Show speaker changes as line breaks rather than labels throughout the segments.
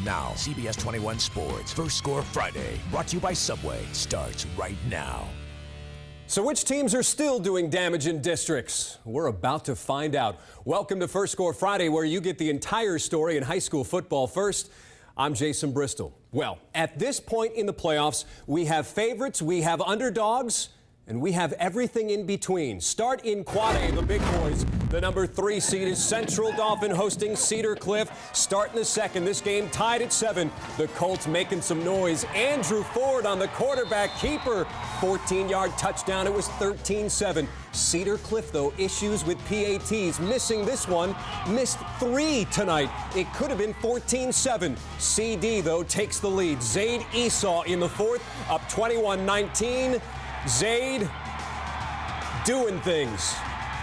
now. CBS 21 Sports, First Score Friday, brought to you by Subway, starts right now.
So which teams are still doing damage in districts? We're about to find out. Welcome to First Score Friday, where you get the entire story in high school football. First, I'm Jason Bristol. Well, at this point in the playoffs, we have favorites, we have underdogs, and we have everything in between. Start in Quad A, the big boys. The number 3 seed is Central Dauphin hosting Cedar Cliff. Start in the second. This game tied at 7. The Colts making some noise. Andrew Ford on the quarterback keeper. 14-yard touchdown. It was 13-7. Cedar Cliff, though, issues with PATs. Missing this one. Missed 3 tonight. It could have been 14-7. CD, though, takes the lead. Zaid Esau in the fourth, up 21-19. Zaid doing things.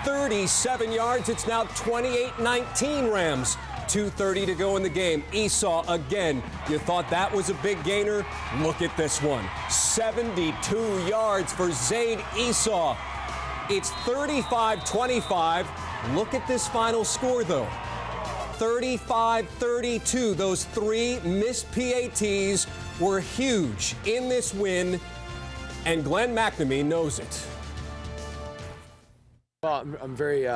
37 yards. It's now 28-19 Rams. 2:30 to go in the game. Esau again. You thought that was a big gainer? Look at this one. 72 yards for Zaid Esau. It's 35-25. Look at this final score, though. 35-32. Those 3 missed PATs were huge in this win, and Glenn McNamee knows it.
Well, I'm very,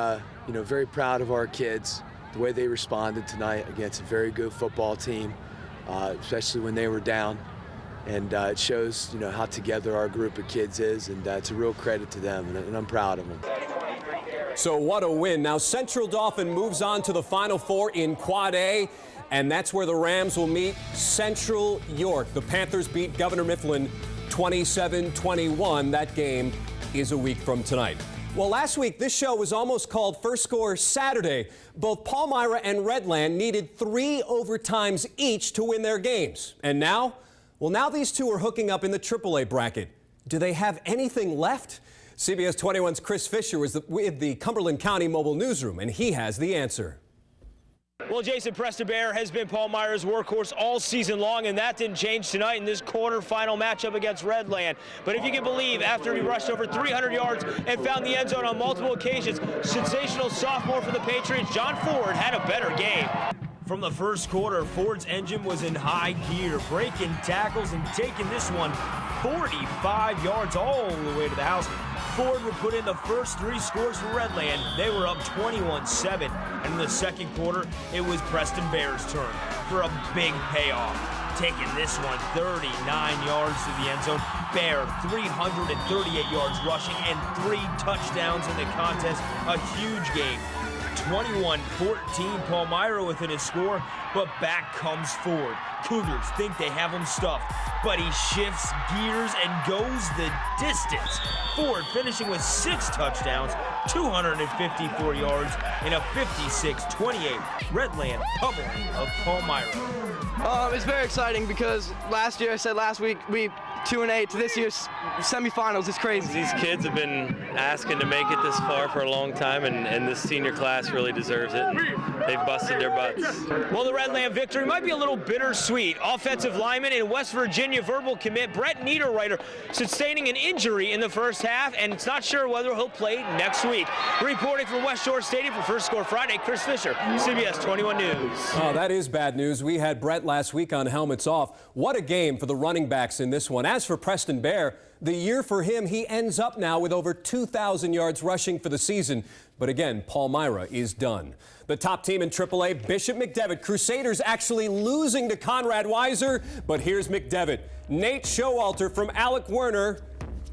very proud of our kids, the way they responded tonight against a very good football team, especially when they were down. And it shows, how together our group of kids is, and it's a real credit to them, and I'm proud of them.
So what a win. Now Central Dauphin moves on to the Final Four in Quad A, and that's where the Rams will meet Central York. The Panthers beat Governor Mifflin 27-21. That game is a week from tonight. Well, last week, this show was almost called First Score Saturday. Both Palmyra and Redland needed 3 overtimes each to win their games. And now? Well, now these two are hooking up in the AAA bracket. Do they have anything left? CBS 21's Chris Fisher was with the Cumberland County Mobile Newsroom, and he has the answer.
Well, Jason, Preston Bear has been Palmyra's workhorse all season long, and that didn't change tonight in this quarterfinal matchup against Redland. But if you can believe, after he rushed over 300 yards and found the end zone on multiple occasions, sensational sophomore for the Patriots, John Ford, had a better game. From the first quarter, Ford's engine was in high gear, breaking tackles and taking this one 45 yards all the way to the house. Ford would put in the first 3 scores for Redland. They were up 21-7. And in the second quarter, it was Preston Bear's turn for a big payoff. Taking this one 39 yards to the end zone. Bear 338 yards rushing and 3 touchdowns in the contest. A huge game. 21-14 Palmyra within his score, but back comes Ford. Cougars think they have him stuffed, but he shifts gears and goes the distance. Ford finishing with 6 touchdowns, 254 yards, in a 56-28 Redland pummeling of Palmyra.
It's very exciting because last week, we 2-8 to this year's semifinals. Is crazy.
These kids have been asking to make it this far for a long time, and this senior class really deserves it. They've busted their butts.
Well, the Redland victory might be a little bittersweet. Offensive lineman and West Virginia verbal commit Brett Niederreiter sustaining an injury in the first half, and it's not sure whether he'll play next week. Reporting from West Shore Stadium for First Score Friday, Chris Fisher, CBS 21 News.
Oh, that is bad news. We had Brett last week on Helmets Off. What a game for the running backs in this one. As for Preston Bear, the year for him, he ends up now with over 2,000 yards rushing for the season. But again, Palmyra is done. The top team in AAA, Bishop McDevitt. Crusaders actually losing to Conrad Weiser, but here's McDevitt. Nate Showalter from Alec Werner,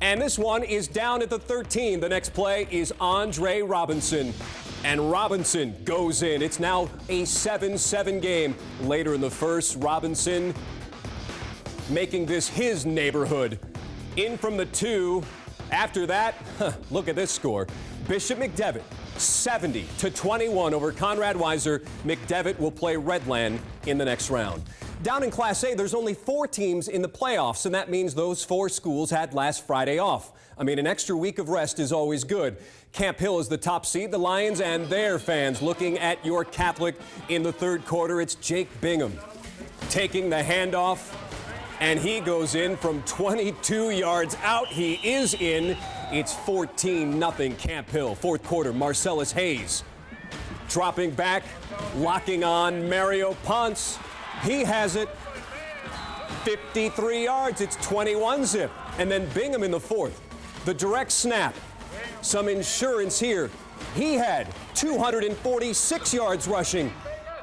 and this one is down at the 13. The next play is Andre Robinson. And Robinson goes in. It's now a 7-7 game. Later in the first, Robinson making this his neighborhood. In from the 2. After that, look at this score. Bishop McDevitt, 70-21 over Conrad Weiser. McDevitt will play Redland in the next round. Down in Class A, there's only 4 teams in the playoffs, and that means those 4 schools had last Friday off. I mean, an extra week of rest is always good. Camp Hill is the top seed. The Lions and their fans looking at York Catholic in the third quarter. It's Jake Bingham taking the handoff, and he goes in from 22 yards out. He is in. It's 14-0 Camp Hill. Fourth quarter, Marcellus Hayes dropping back, locking on Mario Ponce. He has it. 53 yards. It's 21 zip. And then Bingham in the fourth. The direct snap. Some insurance here. He had 246 yards rushing.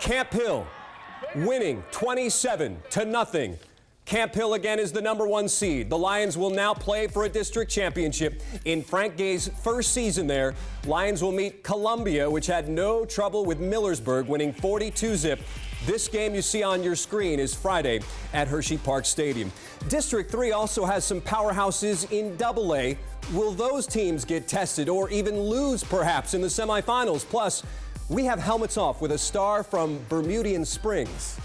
Camp Hill winning 27-0. Camp Hill again is the #1 seed. The Lions will now play for a district championship. In Frank Gay's first season there, Lions will meet Columbia, which had no trouble with Millersburg, winning 42 zip. This game you see on your screen is Friday at Hershey Park Stadium. District 3 also has some powerhouses in AA. Will those teams get tested or even lose perhaps in the semifinals? Plus, we have helmets off with a star from Bermudian Springs.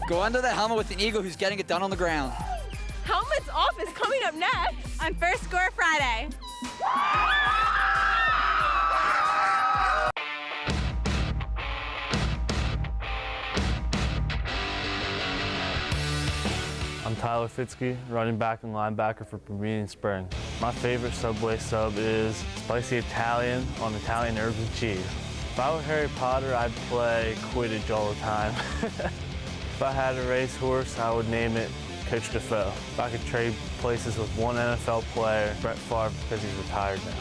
Go under the helmet with an eagle who's getting it done on the ground.
Helmets Off is coming up next on First Score Friday.
I'm Tyler Fitzke, running back and linebacker for Bermudian Springs. My favorite Subway sub is spicy Italian on Italian herbs and cheese. If I were Harry Potter, I'd play Quidditch all the time. If I had a racehorse, I would name it Coach Defoe. If I could trade places with one NFL player, Brett Favre, because he's retired now,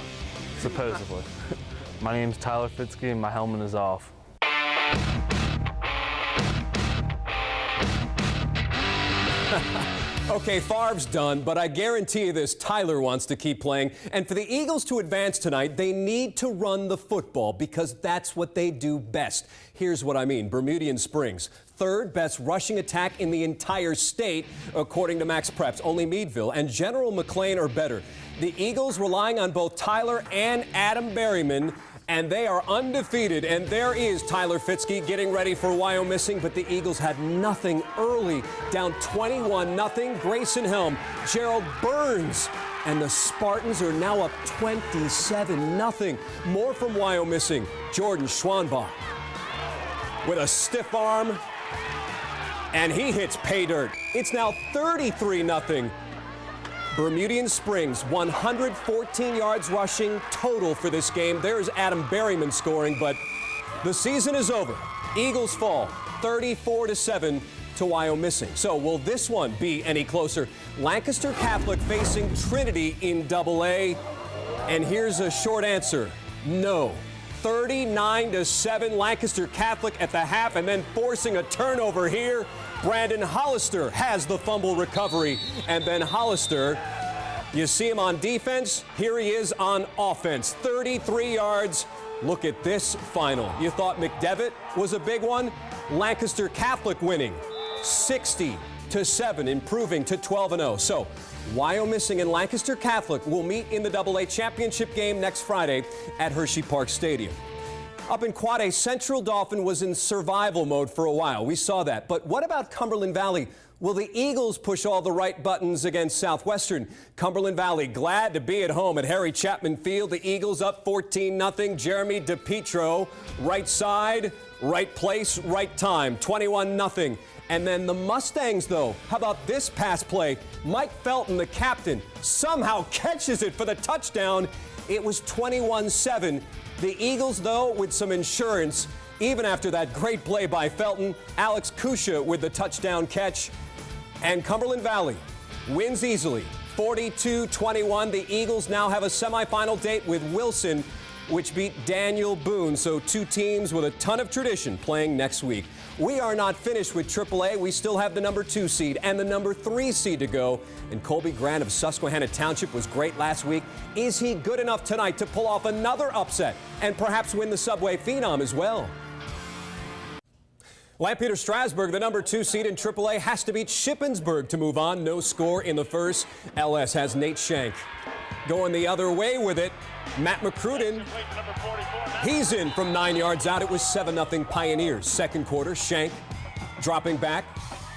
supposedly. My name's Tyler Fitzke and my helmet is off.
Okay, Favre's done, but I guarantee you this, Tyler wants to keep playing. And for the Eagles to advance tonight, they need to run the football because that's what they do best. Here's what I mean. Bermudian Springs, third best rushing attack in the entire state, according to Max Preps. Only Meadville and General McLean are better. The Eagles relying on both Tyler and Adam Berryman, and they are undefeated. And there is Tyler Fitzke getting ready for Wyomissing, but the Eagles had nothing early, down 21-0. Grayson Helm, Gerald Burns, and the Spartans are now up 27-0. More from Wyomissing, Jordan Schwanbach with a stiff arm, and he hits pay dirt. It's now 33-0. Bermudian Springs, 114 yards rushing total for this game. There's Adam Berryman scoring, but the season is over. Eagles fall 34-7 to Wyomissing. So will this one be any closer? Lancaster Catholic facing Trinity in AA. And here's a short answer. No. 39-7 Lancaster Catholic at the half, and then forcing a turnover here. Brandon Hollister has the fumble recovery, and then Hollister, you see him on defense, here he is on offense. 33 yards. Look at this final. You thought McDevitt was a big one? Lancaster Catholic winning 60-7, improving to 12-0. So Wyomissing and Lancaster Catholic will meet in the AA championship game next Friday at Hershey Park Stadium. Up in Quad A, Central Dauphin was in survival mode for a while. We saw that. But what about Cumberland Valley? Will the Eagles push all the right buttons against Southwestern? Cumberland Valley glad to be at home at Harry Chapman Field. The Eagles up 14-0. Jeremy DePietro, right side, right place, right time, 21-0. And then the Mustangs, though, how about this pass play? Mike Felton, the captain, somehow catches it for the touchdown. It was 21-7. The Eagles, though, with some insurance, even after that great play by Felton. Alex Kusha with the touchdown catch. And Cumberland Valley wins easily, 42-21. The Eagles now have a semifinal date with Wilson, which beat Daniel Boone. So two teams with a ton of tradition playing next week. We are not finished with AAA. We still have the #2 seed and the #3 seed to go. And Colby Grant of Susquehanna Township was great last week. Is he good enough tonight to pull off another upset and perhaps win the Subway Phenom as well? Lampeter Strasburg, the #2 seed in AAA, has to beat Shippensburg to move on. No score in the first. LS has Nate Shank. Going the other way with it, Matt McCrudden. He's in from 9 yards out. It was 7-0 Pioneers. Second quarter, Shank dropping back,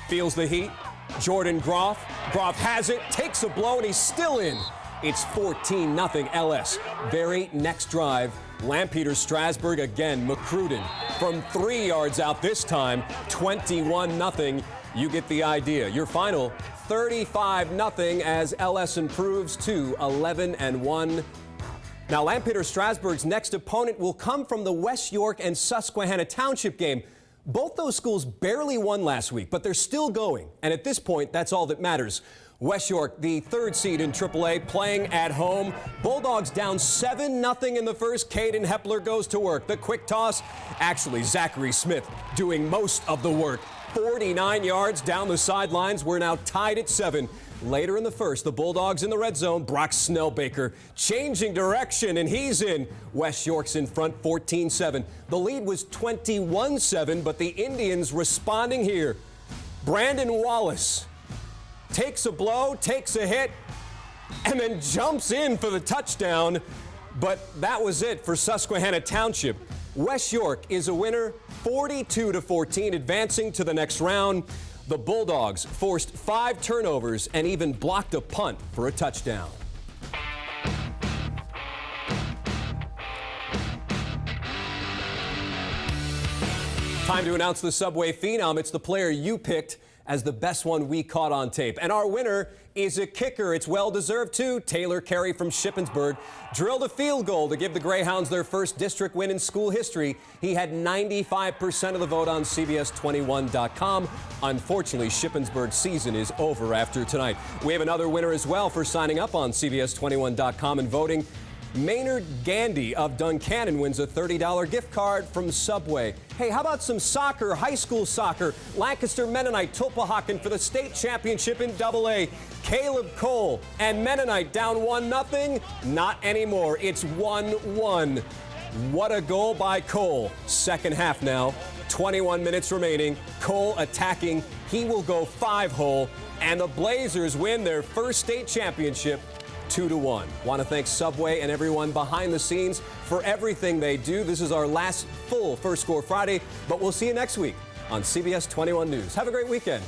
feels the heat. Jordan Groff. Groff has it, takes a blow, and he's still in. It's 14-0 LS. Very next drive, Lampeter Strasburg again. McCrudden from 3 yards out this time, 21-0. You get the idea. Your final, 35-0 as LS improves to 11-1. Now, Lampeter Strasburg's next opponent will come from the West York and Susquehanna Township game. Both those schools barely won last week, but they're still going. And at this point, that's all that matters. West York, the 3rd seed in AAA, playing at home. Bulldogs down 7-0 in the first. Caden Hepler goes to work. The quick toss. Actually, Zachary Smith doing most of the work. 49 yards down the sidelines. We're now tied at 7. Later in the first, the Bulldogs in the red zone. Brock Snellbaker changing direction, and he's in. West York's in front 14-7. The lead was 21-7, but the Indians responding here. Brandon Wallace takes a blow, takes a hit, and then jumps in for the touchdown. But that was it for Susquehanna Township. West York is a winner, 42-14, advancing to the next round. The Bulldogs forced 5 turnovers and even blocked a punt for a touchdown. Time to announce the Subway Phenom. It's the player you picked as the best one we caught on tape. And our winner is a kicker. It's well-deserved, too. Taylor Carey from Shippensburg drilled a field goal to give the Greyhounds their first district win in school history. He had 95% of the vote on CBS21.com. Unfortunately, Shippensburg's season is over after tonight. We have another winner as well for signing up on CBS21.com and voting. Maynard Gandy of Duncannon wins a $30 gift card from Subway. Hey, how about some soccer, high school soccer? Lancaster Mennonite Tulpehocken for the state championship in AA. Caleb Cole and Mennonite down 1-0. Not anymore. It's 1-1. What a goal by Cole. Second half now. 21 minutes remaining. Cole attacking. He will go 5-hole. And the Blazers win their first state championship 2-1. Want to thank Subway and everyone behind the scenes for everything they do. This is our last full First Score Friday, but we'll see you next week on CBS 21 News. Have a great weekend.